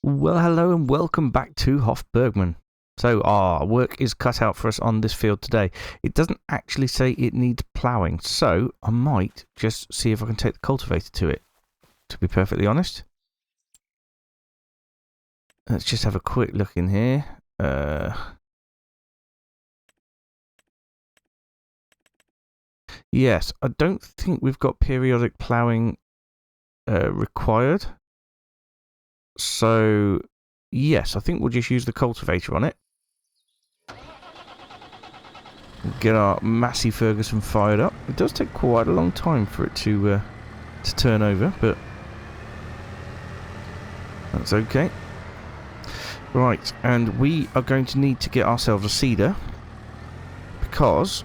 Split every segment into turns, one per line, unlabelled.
Well, hello and welcome back to Hof Bergmann. So our work is cut out for us on this field today. It doesn't actually say it needs ploughing, so I might just see if I can take the cultivator to it, to be perfectly honest. Let's just have a quick look in here. Yes, I don't think we've got periodic ploughing required. So, yes, I think we'll just use the cultivator on it. Get our Massey Ferguson fired up. It does take quite a long time for it to turn over, but that's okay. Right, and we are going to need to get ourselves a seeder, because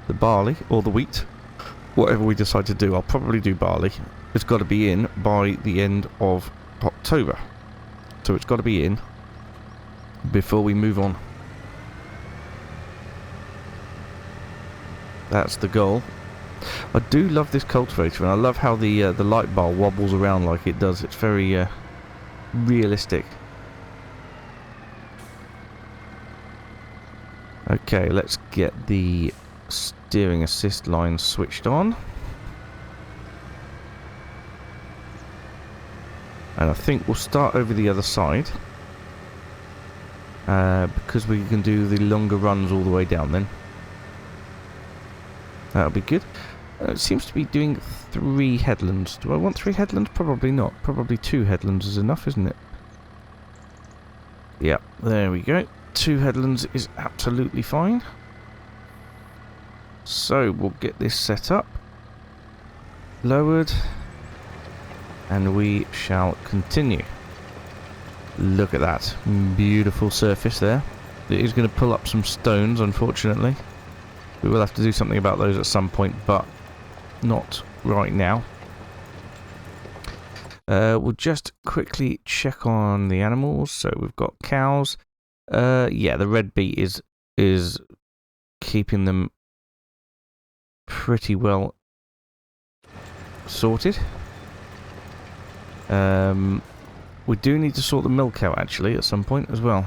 the barley, or the wheat, whatever we decide to do, I'll probably do barley, it's got to be in by the end of October. So it's got to be in before we move on. That's the goal. I do love this cultivator, and I love how the light bar wobbles around like it does. It's very realistic. Okay, let's get the steering assist line switched on. And I think we'll start over the other side, because we can do the longer runs all the way down then. That'll be good. It seems to be doing 3 headlands. Do I want 3 headlands? Probably not. Probably 2 headlands is enough, isn't it? Yeah, there we go. 2 headlands is absolutely fine. So we'll get this set up, lowered, and we shall continue. Look at that beautiful surface there. It is going to pull up some stones, unfortunately. We will have to do something about those at some point, but not right now. We'll just quickly check on the animals. So we've got cows. Yeah, the red beet is keeping them pretty well sorted. We do need to sort the milk out actually at some point as well.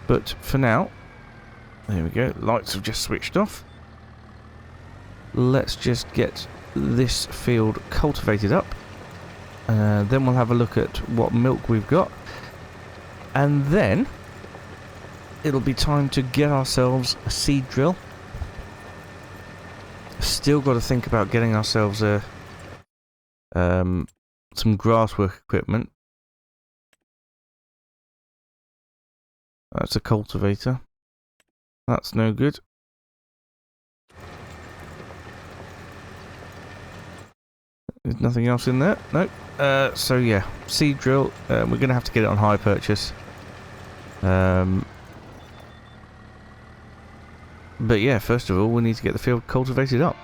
But for now, there we go, lights have just switched off. Let's just get this field cultivated up. Then we'll have a look at what milk we've got. And then it'll be time to get ourselves a seed drill. Still got to think about getting ourselves some grasswork equipment. That's a cultivator. That's no good. There's nothing else in there? Nope. So yeah, seed drill. We're going to have to get it on hire purchase. But yeah, first of all, we need to get the field cultivated up.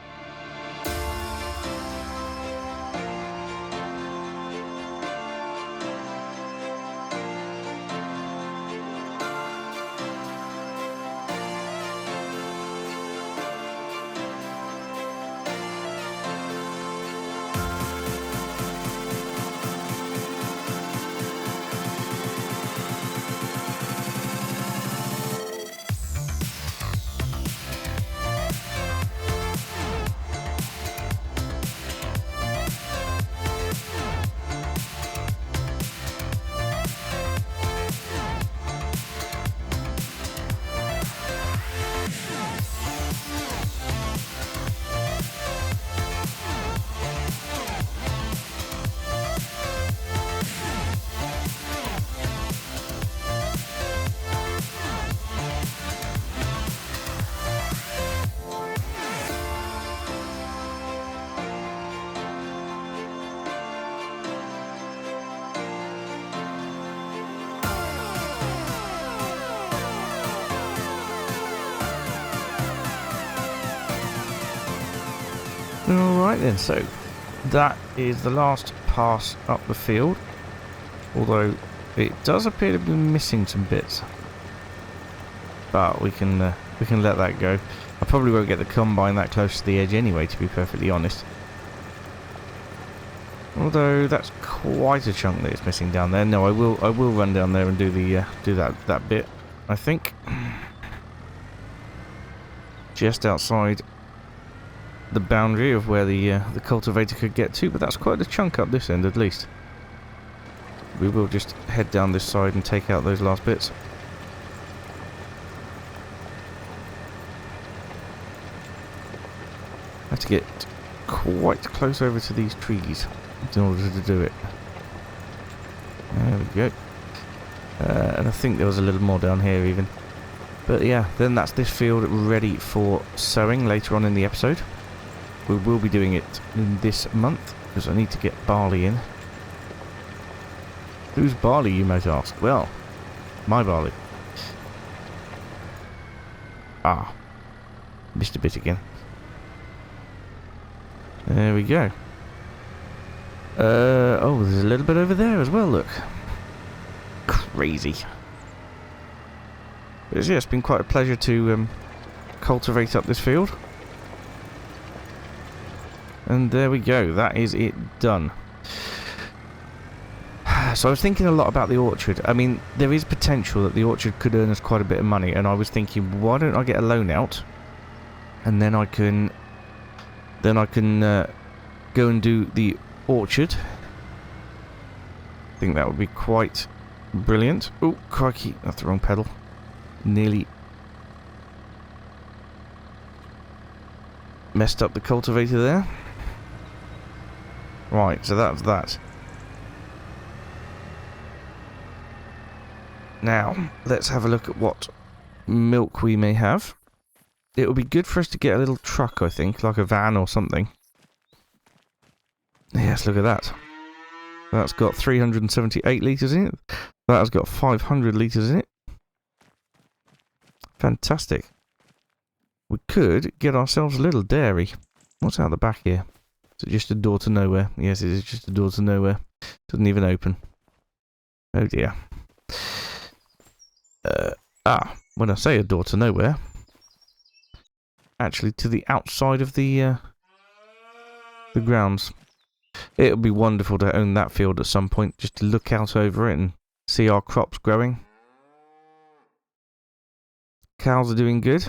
Alright then, so that is the last pass up the field, although it does appear to be missing some bits, but we can let that go. I probably won't get the combine that close to the edge anyway, to be perfectly honest. Although that's quite a chunk that it's missing down there. No, I will run down there and do the do that bit. I think just outside the boundary of where the cultivator could get to, but that's quite a chunk up this end at least. We will just head down this side and take out those last bits. I have to get quite close over to these trees in order to do it. There we go. And I think there was a little more down here even. But yeah, then that's this field ready for sowing later on in the episode. We will be doing it in this month because I need to get barley in. Whose barley, you might ask? Well, my barley. Ah, missed a bit again. There we go. Oh, there's a little bit over there as well, look. Crazy. But yeah, it's been quite a pleasure to cultivate up this field. And there we go, that is it done. So I was thinking a lot about the orchard. I mean, there is potential that the orchard could earn us quite a bit of money, and I was thinking, why don't I get a loan out, and then I can go and do the orchard. I think that would be quite brilliant. Oh, crikey, that's the wrong pedal. Nearly messed up the cultivator there. Right, so that's that. Now, let's have a look at what milk we may have. It would be good for us to get a little truck, I think, like a van or something. Yes, look at that. That's got 378 litres in it. That has got 500 litres in it. Fantastic. We could get ourselves a little dairy. What's out the back here? Is it just a door to nowhere? Yes, it is just a door to nowhere. Doesn't even open. Oh dear. When I say a door to nowhere, actually to the outside of the grounds. It would be wonderful to own that field at some point, just to look out over it and see our crops growing. Cows are doing good.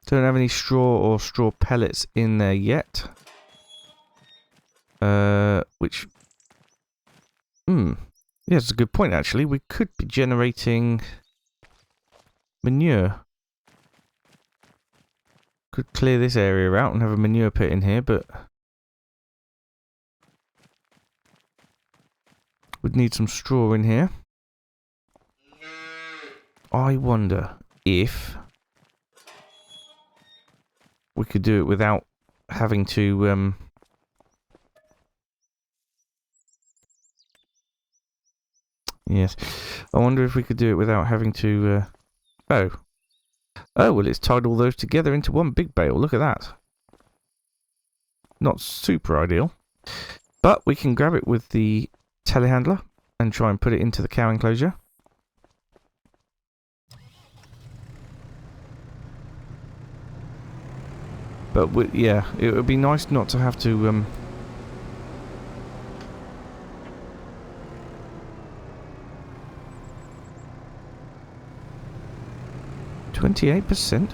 Don't have any straw or straw pellets in there yet. Which... Yeah, it's a good point actually. We could be generating manure. Could clear this area out and have a manure pit in here, but we'd need some straw in here. I wonder if we could do it without having to yes. I wonder if we could do it without having to oh, well, it's tied all those together into one big bale. Look at that. Not super ideal. But we can grab it with the telehandler and try and put it into the cow enclosure. But yeah, it would be nice not to have to 28%?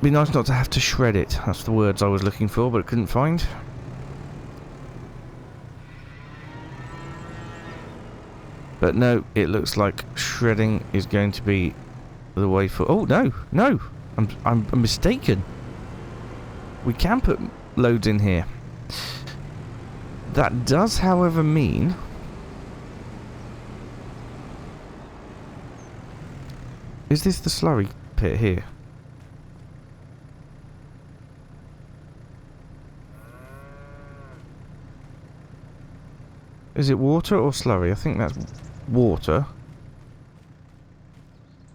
Be nice not to have to shred it. That's the words I was looking for, but couldn't find. But no, it looks like shredding is going to be the way for... Oh, no! I'm mistaken. We can put loads in here. That does, however, mean... Is this the slurry pit here? Is it water or slurry? I think that's water.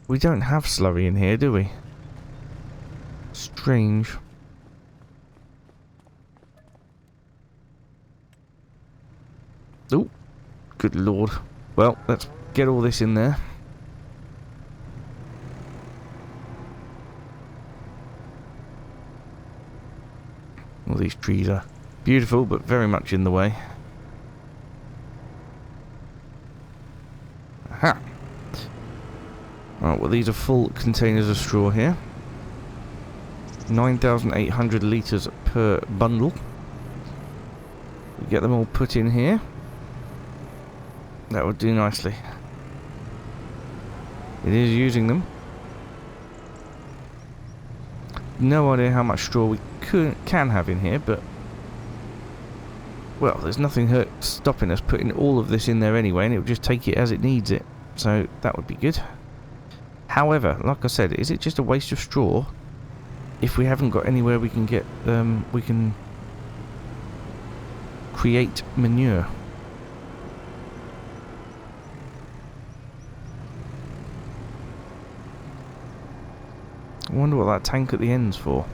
We don't have slurry in here, do we? Strange. Oh, good lord. Well, let's get all this in there. All these trees are beautiful, but very much in the way. Aha! Right, well, these are full containers of straw here. 9,800 litres per bundle. We get them all put in here. That would do nicely. It is using them. No idea how much straw we can have in here, but well, there's nothing stopping us putting all of this in there anyway, and it will just take it as it needs it. So that would be good. However, like I said, is it just a waste of straw if we haven't got anywhere we can get we can create manure? I wonder what that tank at the end's for.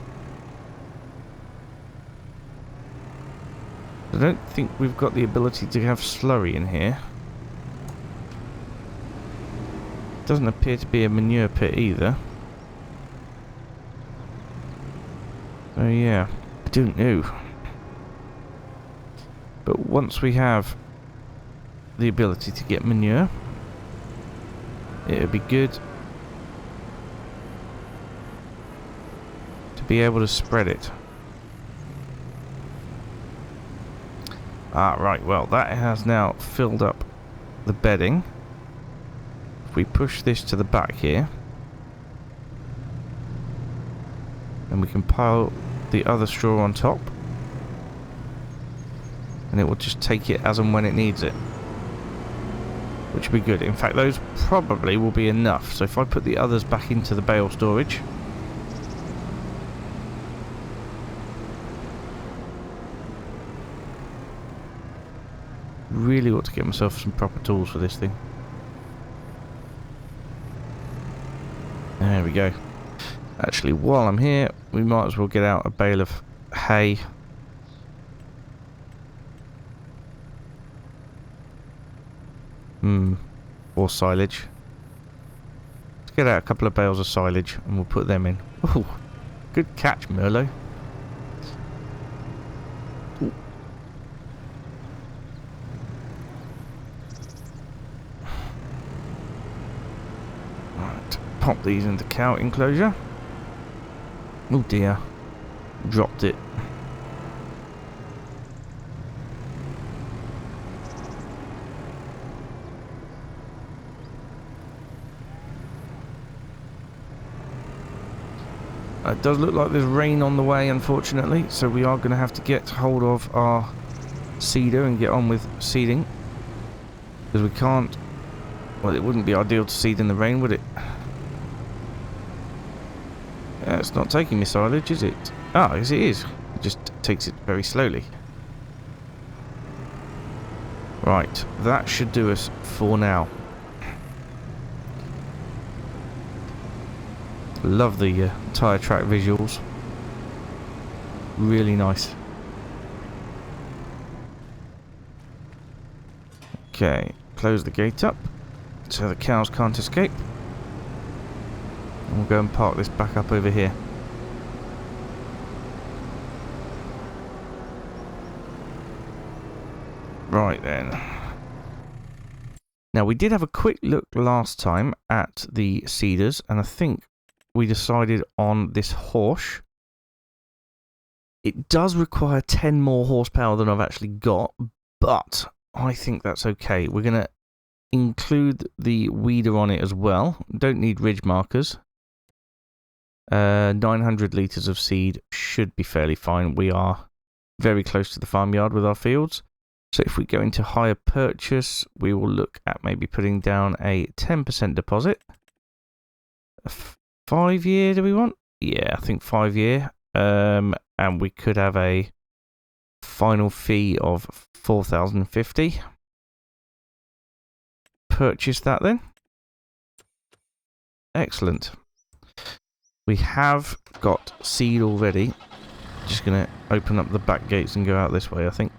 I don't think we've got the ability to have slurry in here. Doesn't appear to be a manure pit either. Oh yeah, I don't know. But once we have the ability to get manure, it would be good to be able to spread it. Ah, right, well, that has now filled up the bedding. If we push this to the back here, and we can pile the other straw on top, and it will just take it as and when it needs it, which would be good. In fact, those probably will be enough. So if I put the others back into the bale storage, really ought to get myself some proper tools for this thing. There we go. Actually, while I'm here, we might as well get out a bale of hay. Or silage. Let's get out a couple of bales of silage and we'll put them in. Oh, good catch, Merlot. Ooh. Right, pop these into cow enclosure. Oh dear, dropped it. It does look like there's rain on the way, unfortunately, so we are going to have to get hold of our seeder and get on with seeding, because we can't. Well, it wouldn't be ideal to seed in the rain, would it? Yeah, it's not taking me silage, is it? Ah, yes it is. It just takes it very slowly. Right, that should do us for now. Love the tyre track visuals. Really nice. Okay, close the gate up so the cows can't escape. And we'll go and park this back up over here. Right then. Now, we did have a quick look last time at the seeders, and I think we decided on this Horsch. It does require 10 more horsepower than I've actually got, but I think that's okay. We're going to include the weeder on it as well. Don't need ridge markers. 900 litres of seed should be fairly fine. We are very close to the farmyard with our fields. So if we go into hire purchase, we will look at maybe putting down a 10% deposit. 5 year, do we want? Yeah, I think 5 year. And we could have a final fee of 4,050. Purchase that then. Excellent. We have got seed already. Just going to open up the back gates and go out this way, I think.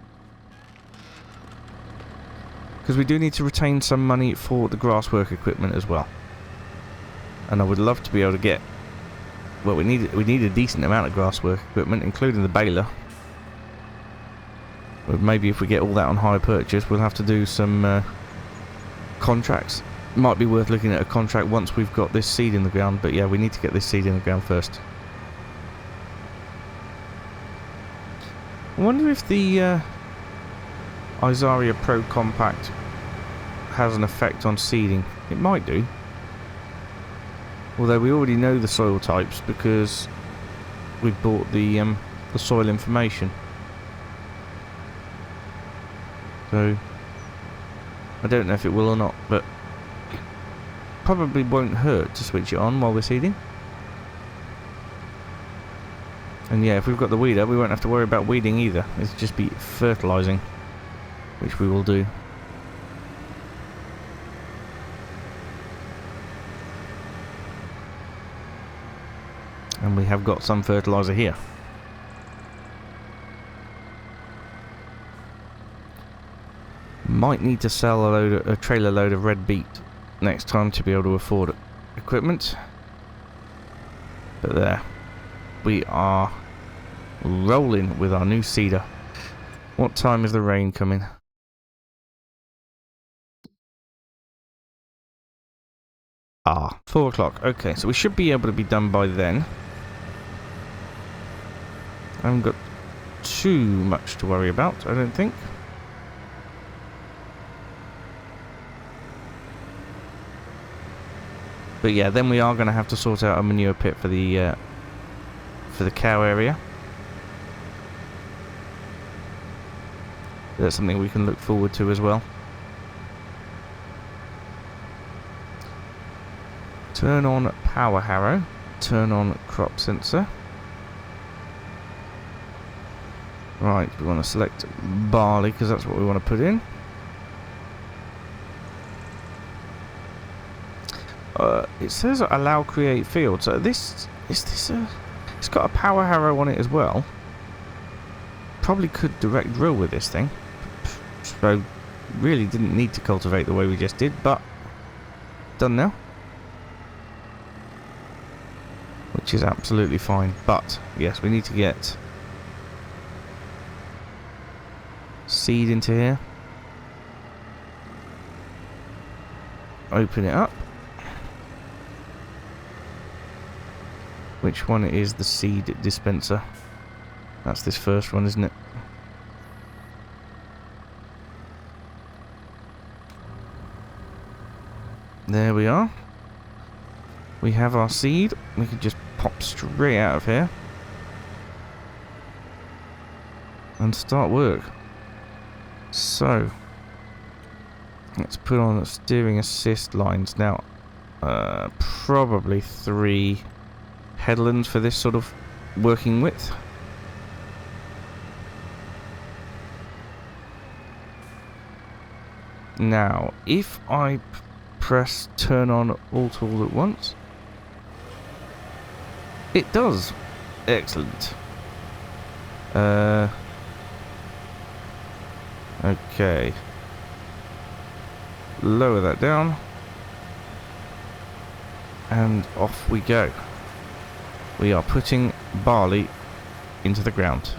Because we do need to retain some money for the grasswork equipment as well. And I would love to be able to get... Well, we need a decent amount of grasswork equipment, including the baler. But maybe if we get all that on hire purchase, we'll have to do some contracts. Might be worth looking at a contract once we've got this seed in the ground, but yeah, we need to get this seed in the ground first. I wonder if the Isaria Pro Compact has an effect on seeding. It might do. Although we already know the soil types because we bought the soil information. So I don't know if it will or not, but probably won't hurt to switch it on while we're seeding. And yeah, if we've got the weeder, we won't have to worry about weeding either. It'll just be fertilising, which we will do. And we have got some fertiliser here. Might need to sell a trailer load of red beet next time to be able to afford equipment. But there. We are rolling with our new seeder. What time is the rain coming? Ah, 4 o'clock. Okay, so we should be able to be done by then. I haven't got too much to worry about, I don't think. But yeah, then we are going to have to sort out a manure pit for the cow area. That's something we can look forward to as well. Turn on power harrow. Turn on crop sensor. Right, we want to select barley because that's what we want to put in. It says allow create field. So this is this a? It's got a power harrow on it as well. Probably could direct drill with this thing. So really didn't need to cultivate the way we just did, but done now. Which is absolutely fine. But yes, we need to get seed into here. Open it up. Which one is the seed dispenser? That's this first one, isn't it? There we are. We have our seed. We can just pop straight out of here and start work. So let's put on the steering assist lines now. Probably 3 headlands for this sort of working width. Now, if I press turn on all tools at once, it does. Excellent. Okay. Lower that down. And off we go. We are putting barley into the ground.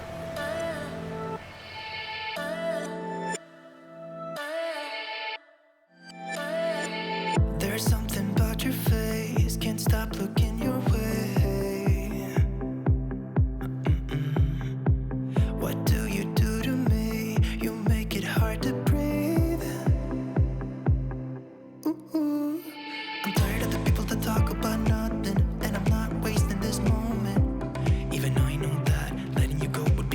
There's something about your face, can't stop looking your way. What do you do to me? You make it hard to breathe. Ooh. I'm tired of the people that talk about nothing, and I'm not wasting this moment. Even though I know that letting you go would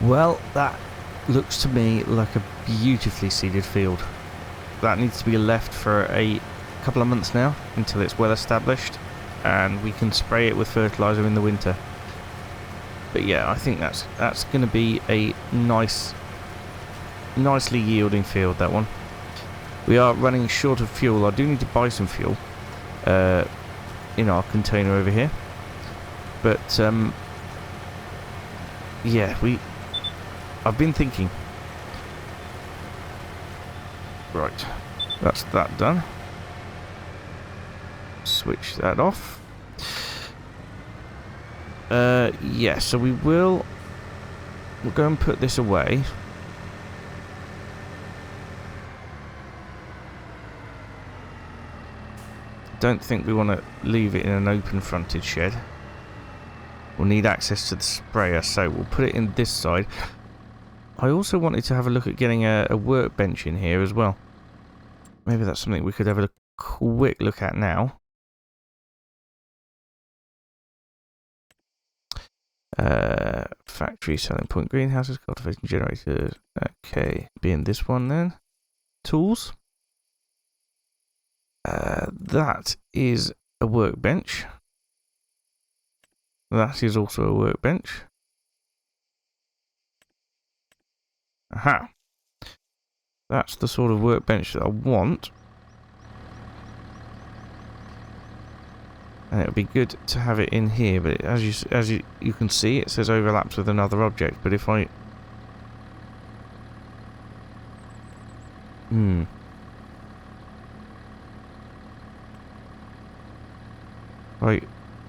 Well, that looks to me like a beautifully seeded field. That needs to be left for a couple of months now until it's well established and we can spray it with fertilizer in the winter. But yeah, I think that's going to be a nicely yielding field, that one. We are running short of fuel. I do need to buy some fuel in our container over here. But yeah, I've been thinking. Right, that's that done. Switch that off. Yeah, so we'll go and put this away. Don't think we want to leave it in an open fronted shed. We'll need access to the sprayer, so we'll put it in this side. I also wanted to have a look at getting a workbench in here as well. Maybe that's something we could have a quick look at now. Factory, selling point, greenhouses, cultivation generators. Okay, be in this one then. Tools. That is a workbench. That is also a workbench. Aha. That's the sort of workbench that I want. And it would be good to have it in here, but as you can see, it says overlaps with another object. But if I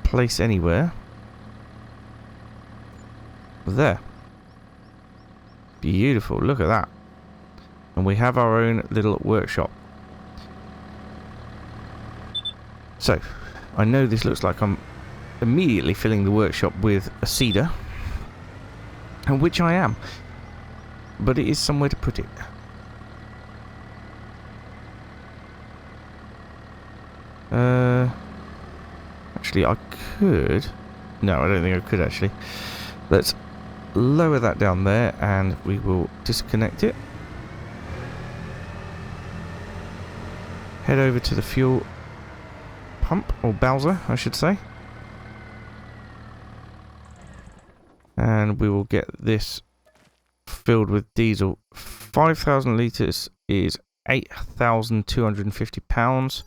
place anywhere there. Beautiful, look at that. And we have our own little workshop. So I know this looks like I'm immediately filling the workshop with a seeder, and which I am, but it is somewhere to put it. Actually, I could. No, I don't think I could actually. Let's lower that down there, and we will disconnect it. Head over to the fuel pump, or Bowser, I should say. And we will get this filled with diesel. 5,000 litres is 8,250 pounds.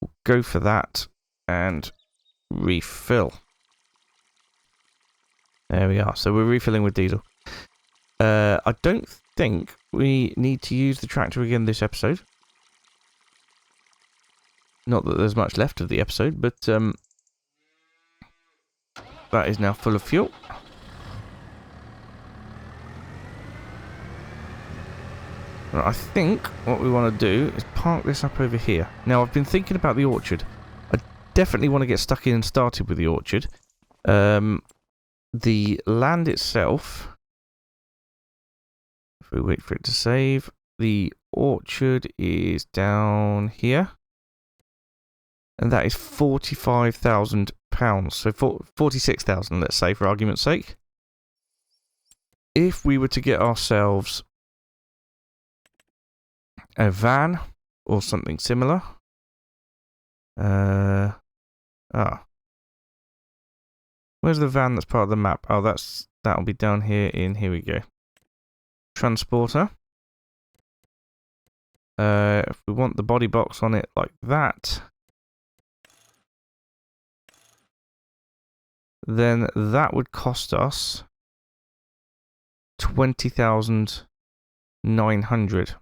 We'll go for that and refill. There we are. So we're refilling with diesel. I don't think we need to use the tractor again this episode. Not that there's much left of the episode, but that is now full of fuel. Right, I think what we want to do is park this up over here. Now, I've been thinking about the orchard. I definitely want to get stuck in and started with the orchard. The land itself, if we wait for it to save, the orchard is down here. And that is £45,000. So 46,000, let's say, for argument's sake. If we were to get ourselves a van or something similar. Where's the van that's part of the map? Oh, that'll be down here here we go. Transporter. If we want the body box on it like that, then that would cost us 20,900.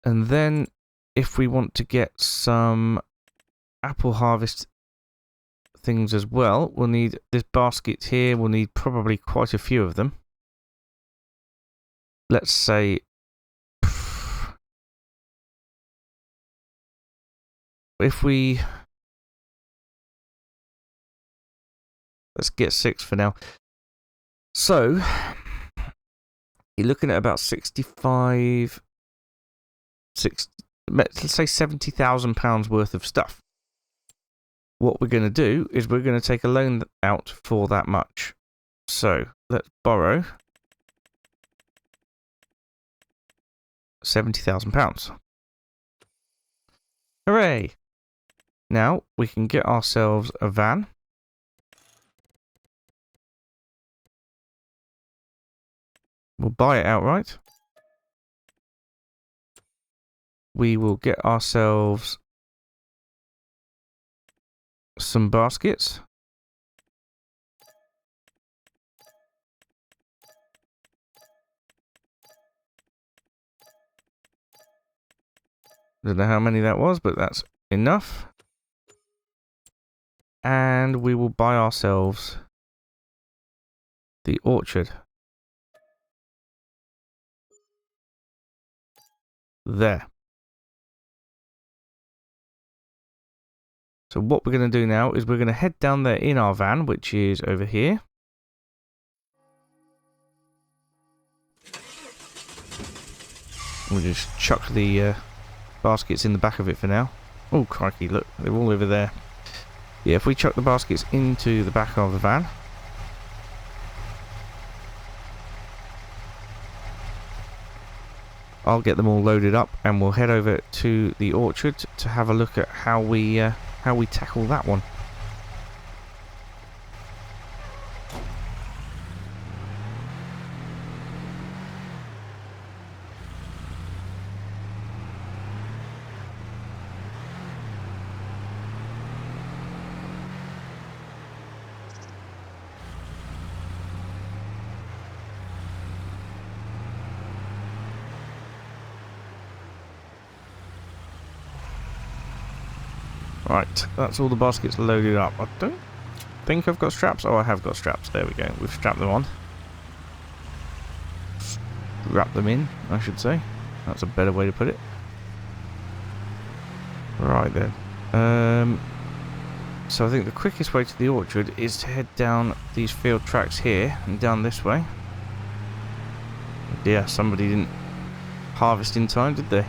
And then if we want to get some apple harvest things as well, we'll need this basket here. We'll need probably quite a few of them. Let's say if we let's get 6 for now. So you're looking at about 65, let's say £70,000 worth of stuff. What we're going to do is we're going to take a loan out for that much. So let's borrow £70,000. Hooray! Now we can get ourselves a van. We'll buy it outright. We will get ourselves some baskets. Don't know how many that was, but that's enough. And we will buy ourselves the orchard. There. So what we're going to do now is we're going to head down there in our van, which is over here. We'll just chuck the baskets in the back of it for now. Oh, crikey, look, they're all over there. Yeah, if we chuck the baskets into the back of the van. I'll get them all loaded up and we'll head over to the orchard to have a look at how we tackle that one. Right, that's all the baskets loaded up. I don't think I've got straps. Oh, I have got straps. There we go. We've strapped them on. Wrap them in, I should say. That's a better way to put it. Right then. So I think the quickest way to the orchard is to head down these field tracks here and down this way. Yeah, somebody didn't harvest in time, did they?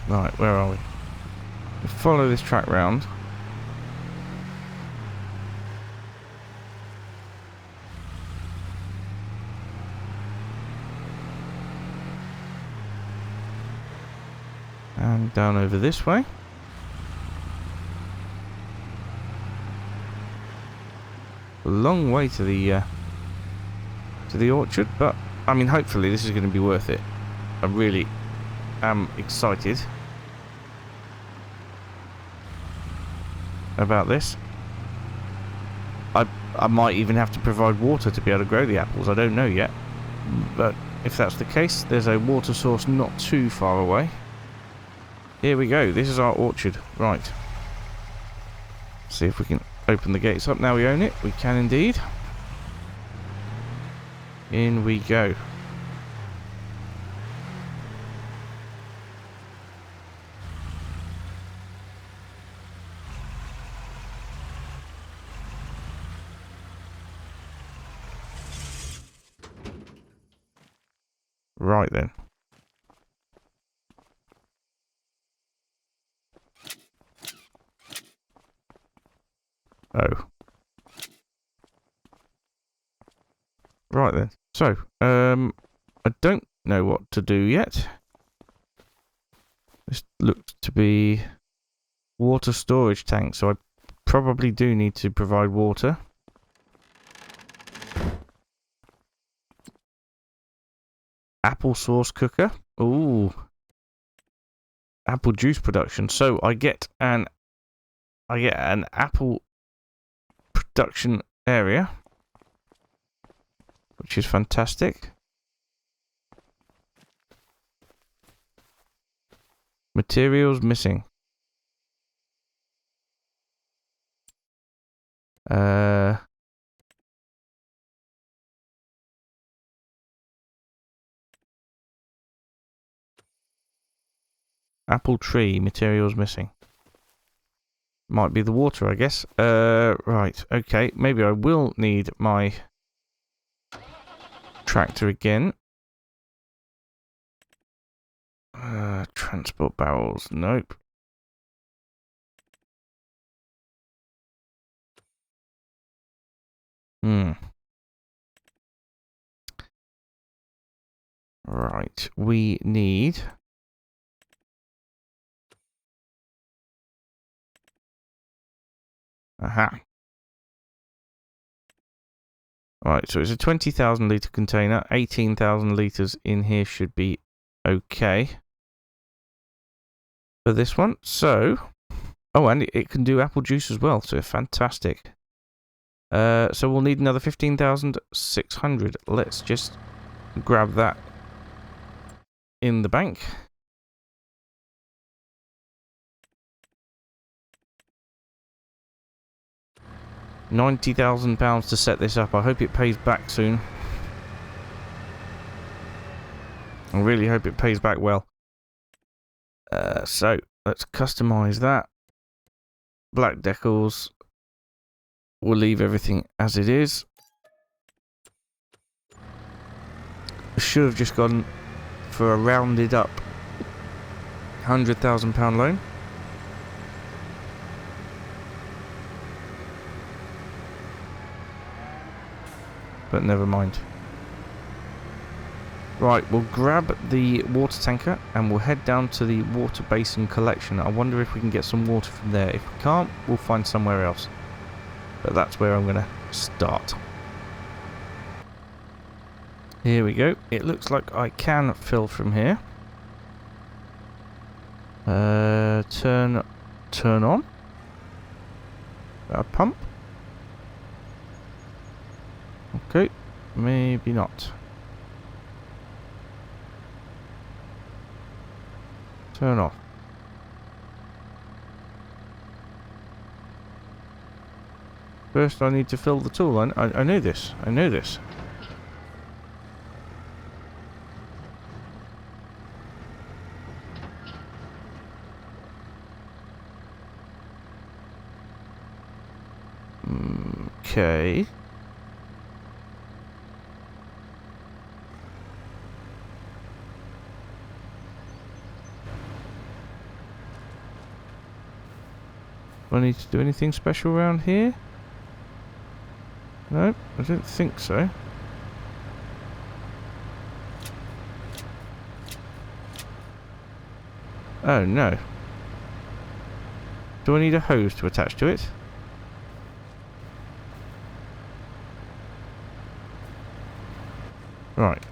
Right, where are we? We follow this track round. And down over this way. A long way to the orchard, but I mean, hopefully this is going to be worth it. I really am excited about this. I might even have to provide water to be able to grow the apples. I don't know yet, but if that's the case, there's a water source not too far away. Here we go. This is our orchard. Right. See if we can open the gates up. Now we own it. We can indeed. In we go. Right then. Oh. Right then. So, I don't know what to do yet. This looks to be water storage tank, so I probably do need to provide water. Apple sauce cooker. Ooh. Apple juice production. So I get an apple production area, which is fantastic. Materials missing. Apple tree, materials missing. Might be the water, I guess. Right, okay. Maybe I will need my tractor again. Transport barrels. Nope. Right. We need... Aha. Right, so it's a 20,000 litre container. 18,000 litres in here should be okay for this one. So... Oh, and it can do apple juice as well, so fantastic. So we'll need another 15,600. Let's just grab that in the bank. £90,000 to set this up. I hope it pays back soon. I really hope it pays back well. So let's customize that. Black decals. We'll leave everything as it is. Should have just gone for a rounded up £100,000 loan. But never mind. Right, we'll grab the water tanker and we'll head down to the water basin collection. I wonder if we can get some water from there. If we can't, we'll find somewhere else. But that's where I'm going to start. Here we go. It looks like I can fill from here. Turn on. A pump. Okay, maybe not. Turn off. First I need to fill the tool. I know this. I know this. Okay. Do I need to do anything special around here? No, I don't think so. Oh no. Do I need a hose to attach to it? Right.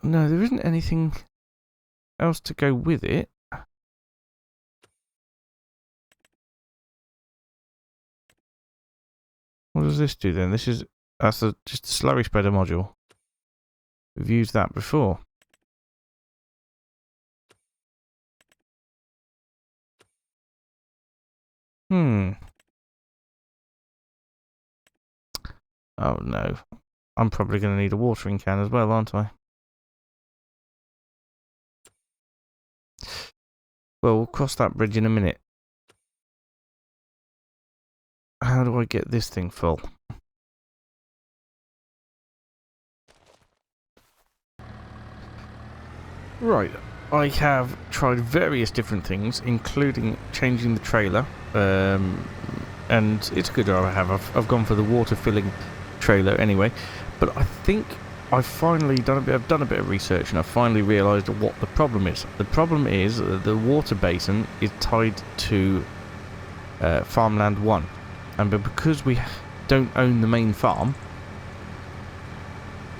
No, there isn't anything else to go with it. What does this do then? That's just a slurry spreader module. We've used that before. Oh no. I'm probably going to need a watering can as well, aren't I? Well, we'll cross that bridge in a minute. How do I get this thing full? Right, I have tried various different things, including changing the trailer, and it's a good job I have. I've gone for the water filling trailer anyway, but I think I've finally done I've done a bit of research and I've finally realised what the problem is. The problem is that the water basin is tied to Farmland 1, and because we don't own the main farm,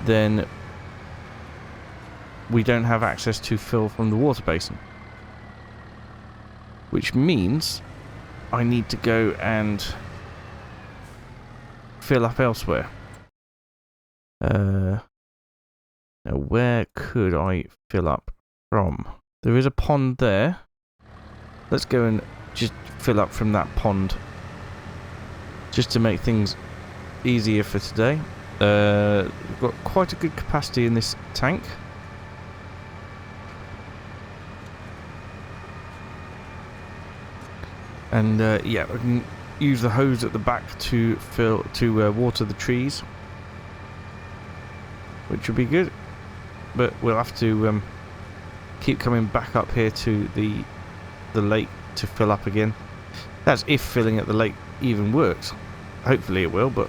then we don't have access to fill from the water basin, which means I need to go and fill up elsewhere. Now where could I fill up from? There is a pond there. Let's go and just fill up from that pond, just to make things easier for today. We've got quite a good capacity in this tank. And yeah, we can use the hose at the back to water the trees, which would be good. But we'll have to keep coming back up here to the lake to fill up again. That's if filling at the lake even works. Hopefully it will, but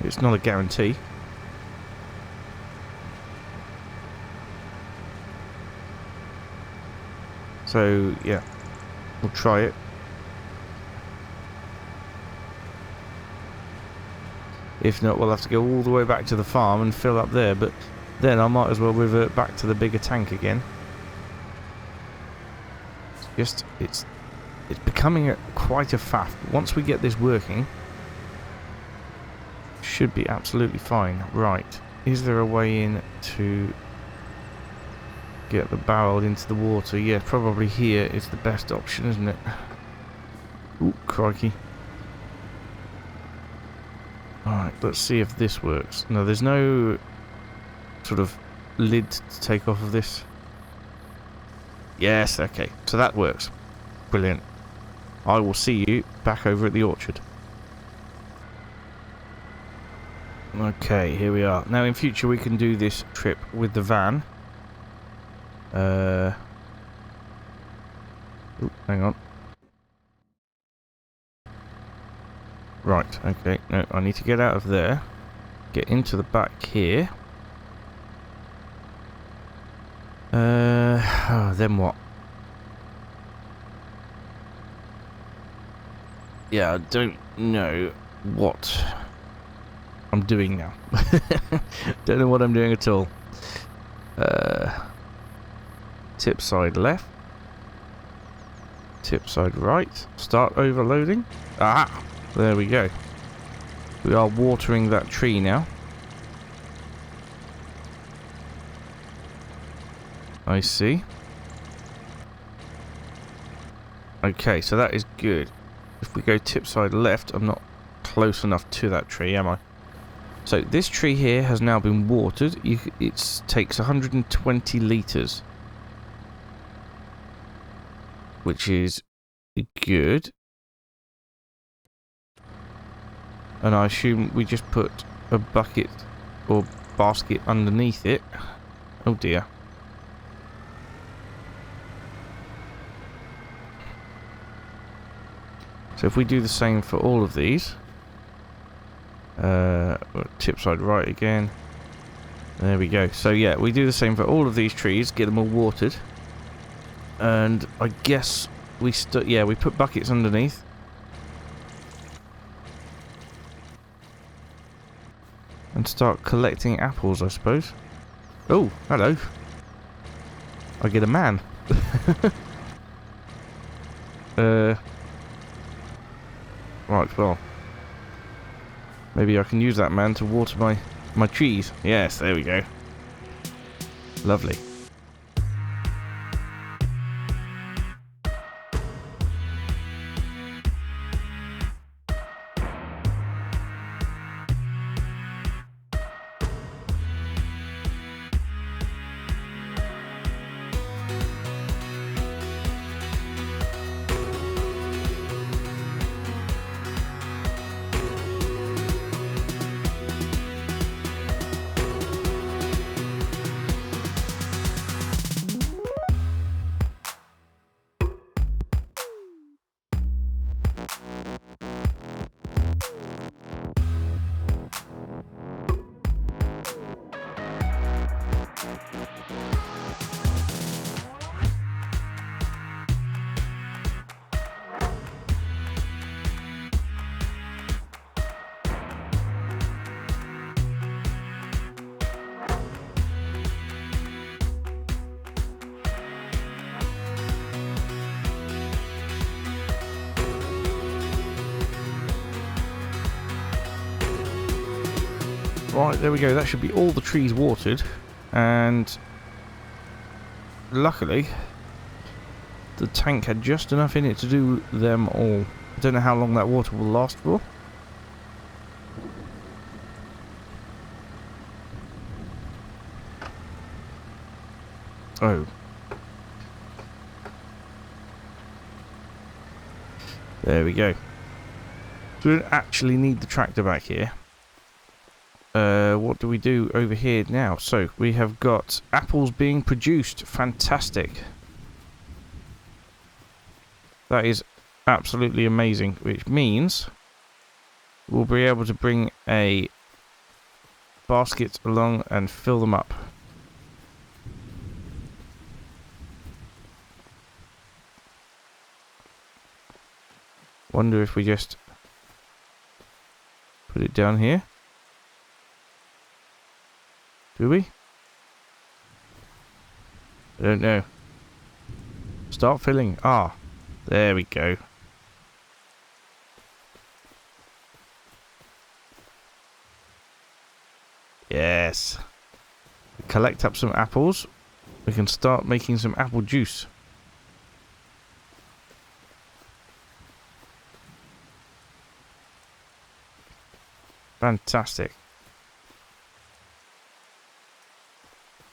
it's not a guarantee. So yeah, we'll try it. If not, we'll have to go all the way back to the farm and fill up there, but then I might as well revert back to the bigger tank again. It's becoming quite a faff. Once we get this working, should be absolutely fine. Right, is there a way in to get the barrel into the water? Yeah, probably here is the best option, isn't it? Ooh, crikey. Alright, let's see if this works. No, there's no sort of lid to take off of this. Yes, okay. So that works. Brilliant. I will see you back over at the orchard. Okay, here we are. Now in future we can do this trip with the van. Ooh, hang on. Right, okay. No, I need to get out of there. Get into the back here. Then what? Yeah, I don't know what I'm doing now. Don't know what I'm doing at all. Tip side left. Tip side right. Start overloading. Aha! There we go. We are watering that tree now. I see. Okay, so that is good. If we go tip side left, I'm not close enough to that tree, am I? So this tree here has now been watered. It takes 120 litres, which is good. And I assume we just put a bucket or basket underneath it. Oh dear. So if we do the same for all of these, tip side right again. There we go. So yeah, we do the same for all of these trees, get them all watered, and I guess we we put buckets underneath. And start collecting apples, I suppose. Oh, hello. I get a man. Right, well. Maybe I can use that man to water my trees. Yes, there we go. Lovely. Right, there we go. That should be all the trees watered, and luckily the tank had just enough in it to do them all. I don't know how long that water will last for. Oh. There we go. So we don't actually need the tractor back here. What do we do over here now? So, we have got apples being produced. Fantastic. That is absolutely amazing, which means we'll be able to bring a basket along and fill them up. Wonder if we just put it down here. Do we? I don't know. Start filling. Ah, there we go. Yes. Collect up some apples. We can start making some apple juice. Fantastic.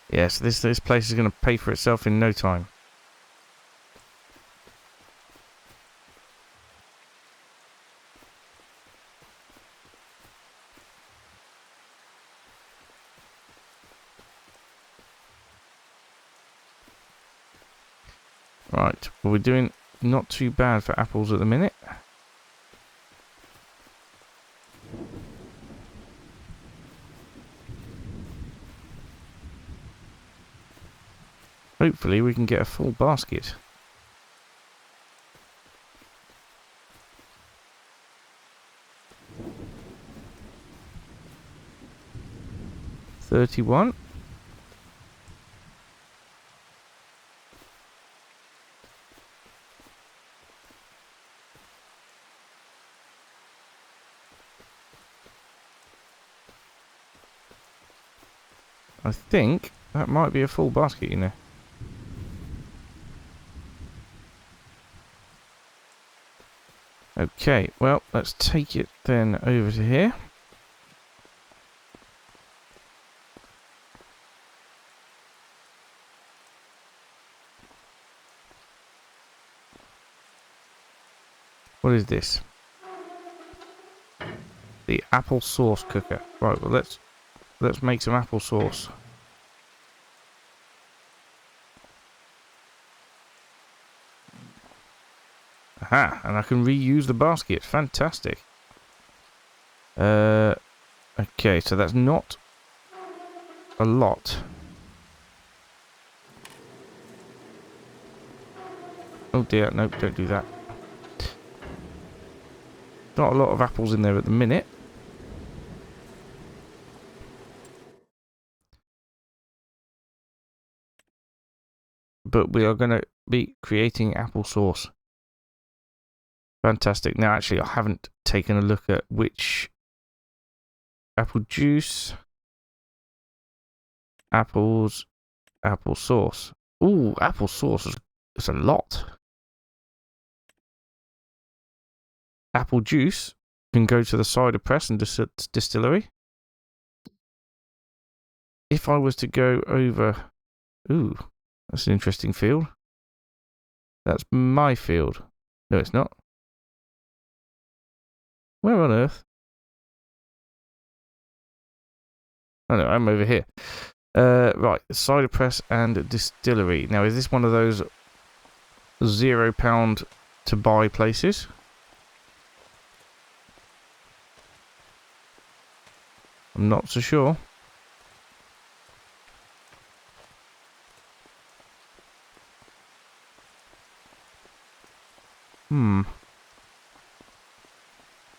Yes, this place is going to pay for itself in no time. Right, well, we're doing not too bad for apples at the minute. Hopefully we can get a full basket. $31. I think that might be a full basket, you know. Okay, well, let's take it then over to here. What is this? The apple sauce cooker. Right, well, let's make some apple sauce. Aha, and I can reuse the basket. Fantastic. Okay, so that's not a lot. Oh dear, nope, don't do that. Not a lot of apples in there at the minute. But we are going to be creating apple sauce. Fantastic. Now, actually, I haven't taken a look at which apple juice, apples, apple sauce. Ooh, apple sauce is a lot. Apple juice can go to the cider press and distillery. If I was to go over... Ooh, that's an interesting field. That's my field. No, it's not. Where on earth? Oh no, I'm over here. Right, cider press and distillery. Now, is this one of those £0 to buy places? I'm not so sure.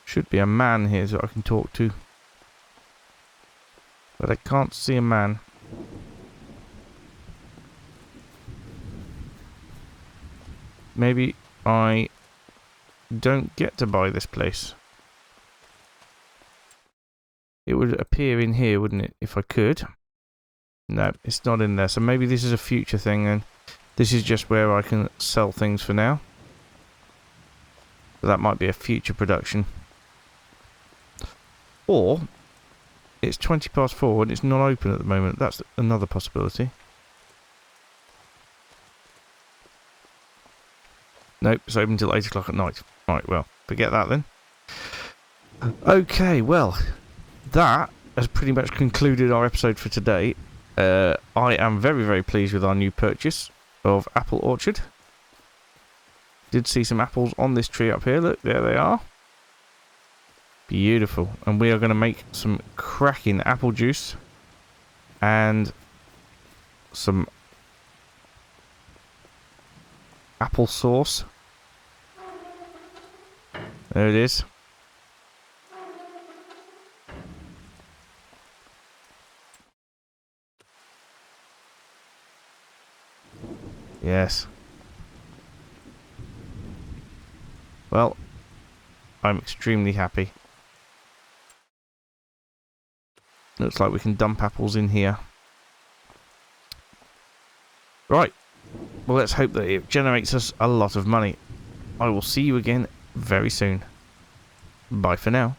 Should be a man here that I can talk to. But I can't see a man. Maybe I don't get to buy this place. It would appear in here, wouldn't it, if I could? No, it's not in there. So maybe this is a future thing, and this is just where I can sell things for now. So that might be a future production. Or it's 4:20 and it's not open at the moment. That's another possibility. Nope, it's open until 8 o'clock at night. Right, well, forget that then. Okay, well, that has pretty much concluded our episode for today. I am very, very pleased with our new purchase of apple orchard. Did see some apples on this tree up here. Look, there they are. Beautiful. And we are going to make some cracking apple juice and some apple sauce. There it is. Yes. Well, I'm extremely happy. Looks like we can dump apples in here. Right. Well, let's hope that it generates us a lot of money. I will see you again very soon. Bye for now.